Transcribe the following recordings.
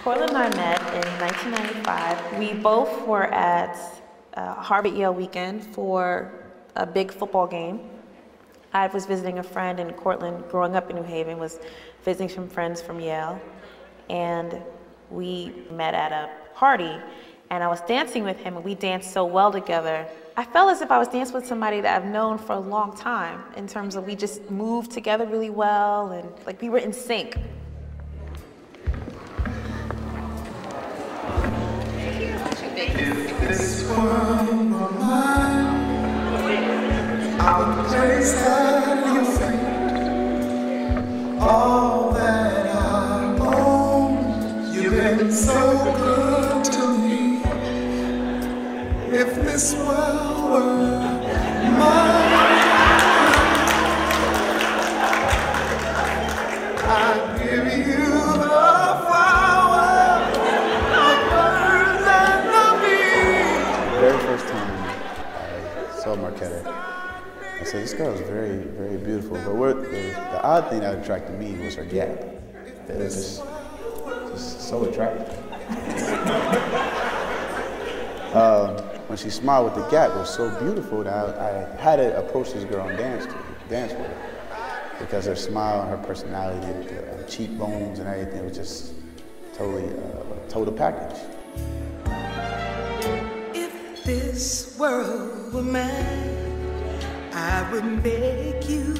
Cortland and I met in 1995. We both were at Harvard-Yale weekend for a big football game. I was visiting a friend in Cortland, growing up in New Haven, was visiting some friends from Yale, and we met at a party, and I was dancing with him, and we danced so well together. I felt as if I was dancing with somebody that I've known for a long time, in terms of we just moved together really well, and like we were in sync. If this world were mine, I would place at your feet all that I own. You've been so good to me. If this world were mine, I'd give you the flowers, the birds and the bees. The very first time I saw Marquetta, I said, this girl is very, very beautiful. But the odd thing that attracted me was her gap. It was just so attractive. When she smiled with the gap, it was so beautiful that I had to approach this girl and dance with her. Because her smile and her personality, the cheekbones and everything was just totally a total package. If this world were mine, I would make you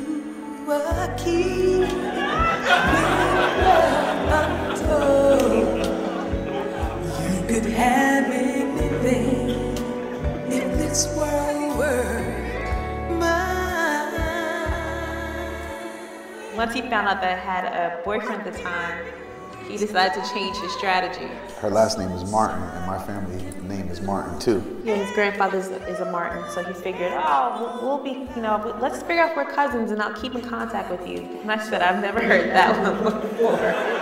a king with love untold. You could have anything if this world were mine. Once he found out that I had a boyfriend at the time, he decided to change his strategy. Her last name is Martin, and my family name is Martin too. Yeah, his grandfather is a Martin, so he figured, oh, we'll be, let's figure out if we're cousins and I'll keep in contact with you. And I said, I've never heard that one before.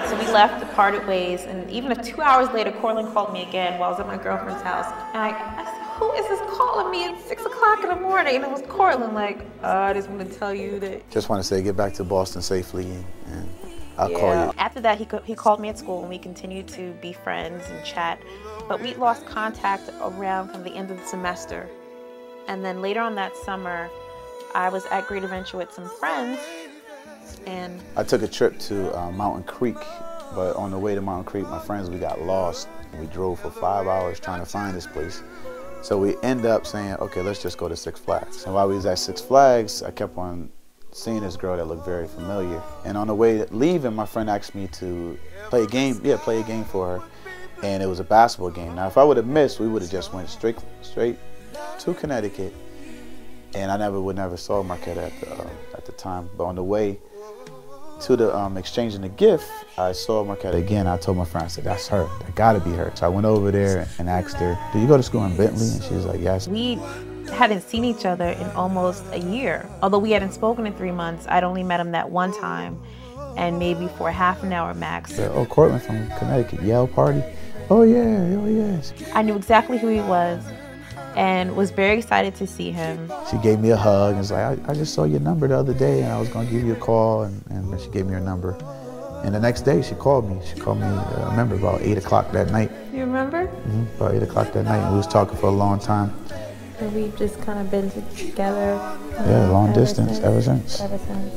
So we left, parted ways, and even 2 hours later, Cortland called me again while I was at my girlfriend's house. And I said, who is this calling me at 6 o'clock in the morning? And it was Cortland, like, I just want to tell you that. Just want to say, get back to Boston safely, and I'll call you. After that, he called me at school, and we continued to be friends and chat. But we lost contact around from the end of the semester. And then later on that summer, I was at Great Adventure with some friends, and I took a trip to Mountain Creek, but on the way to Mountain Creek, my friends, we got lost, and we drove for 5 hours trying to find this place. So we ended up saying, okay, let's just go to Six Flags. And while we was at Six Flags, I kept on seeing this girl that looked very familiar. And on the way leaving, my friend asked me to play a game for her. And it was a basketball game. Now, if I would have missed, we would have just went straight to Connecticut. And I would never saw Marquetta at the time. But on the way to the exchanging the gift, I saw Marquetta again. I told my friend, I said, that's her, that gotta be her. So I went over there and asked her, do you go to school in Bentley? And she was like, yes. We hadn't seen each other in almost a year. Although we hadn't spoken in 3 months, I'd only met him that one time, and maybe for half an hour max. Said, oh, Cortland from Connecticut, Yale party? Oh yeah, oh yes. I knew exactly who he was and was very excited to see him. She gave me a hug and was like, I just saw your number the other day and I was gonna give you a call, and she gave me her number. And the next day she called me. She called me, I remember, about 8 o'clock that night. You remember? Mm-hmm, about 8 o'clock that night, and we was talking for a long time. And we've just kind of been together. Yeah, long distance, ever since. Ever since.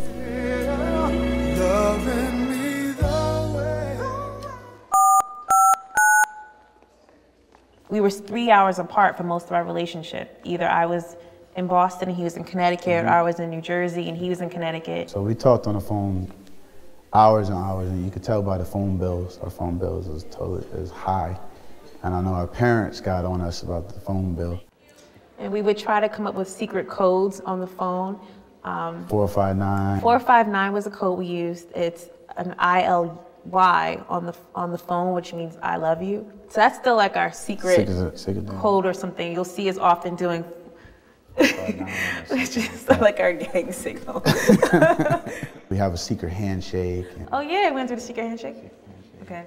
We were 3 hours apart for most of our relationship. Either I was in Boston and he was in Connecticut, or I was in New Jersey and he was in Connecticut. So we talked on the phone hours and hours, and you could tell by the phone bills. Our phone bills was high. And I know our parents got on us about the phone bill. And we would try to come up with secret codes on the phone. 459. 459 was a code we used. It's an ILY on the phone, which means I love you. So that's still like our secret code or something. You'll see us often doing. It's just like our gang signal. We have a secret handshake. Oh yeah, we went through the secret handshake. Okay,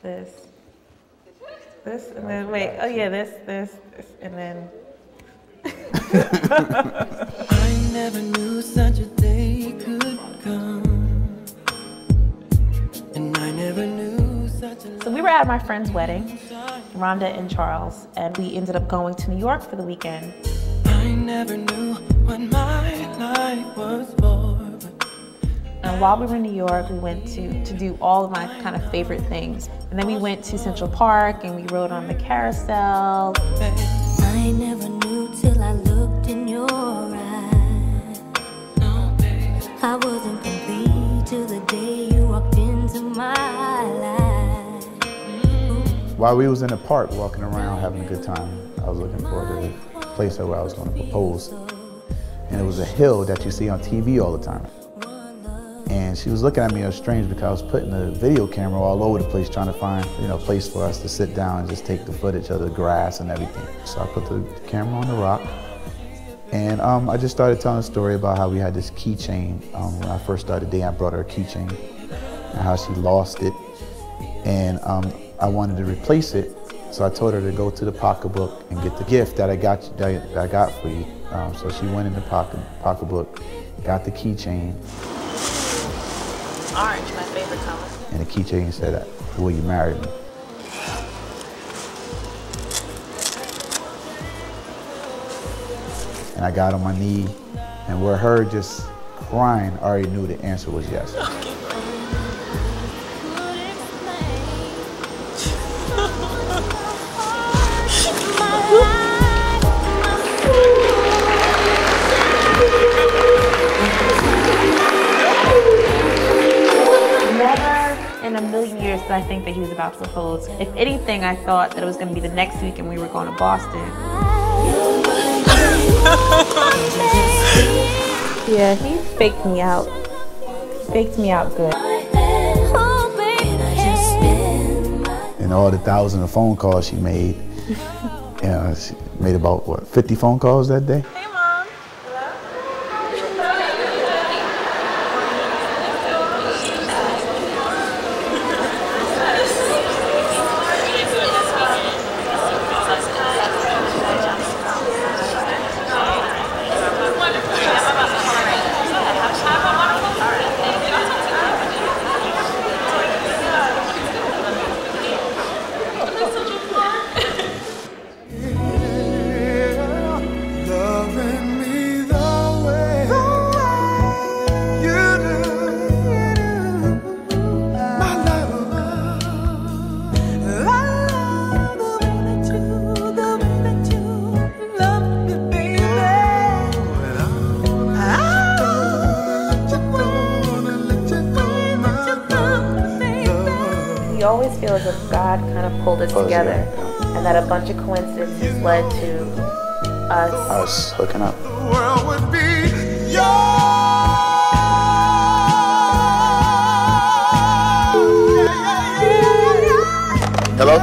this, and then wait. Oh yeah, this, and then. I never knew such a day could come, and I never knew So we were at my friend's wedding, Rhonda and Charles, and we ended up going to New York for the weekend. I never knew what my life was for. And while we were in New York, we went to do all of my kind of favorite things. And then we went to Central Park and we rode on the carousel. I never knew till I looked in your eyes. I wasn't complete till the day you walked into my life. While we was in the park walking around having a good time, I was looking for the place where I was going to propose. And it was a hill that you see on TV all the time. And she was looking at me strange because I was putting the video camera all over the place trying to find, a place for us to sit down and just take the footage of the grass and everything. So I put the camera on the rock and I just started telling a story about how we had this keychain. When I first started dating, I brought her a keychain and how she lost it. And I wanted to replace it. So I told her to go to the pocketbook and get the gift that I got for you. So she went in the pocketbook, got the keychain. Orange, my favorite color. And the keychain said, "Will you marry me?" And I got on my knee, and with her just crying, I already knew the answer was yes. In a million years did I think that he was about to propose. If anything, I thought that it was going to be the next week and we were going to Boston. Yeah, he faked me out. Faked me out good. And all the thousands of phone calls she made, she made about, what, 50 phone calls that day? Hey, Mom. You always feel as if God kind of pulled us together, and that a bunch of coincidences led to us hooking up. The world would be yours. Hello?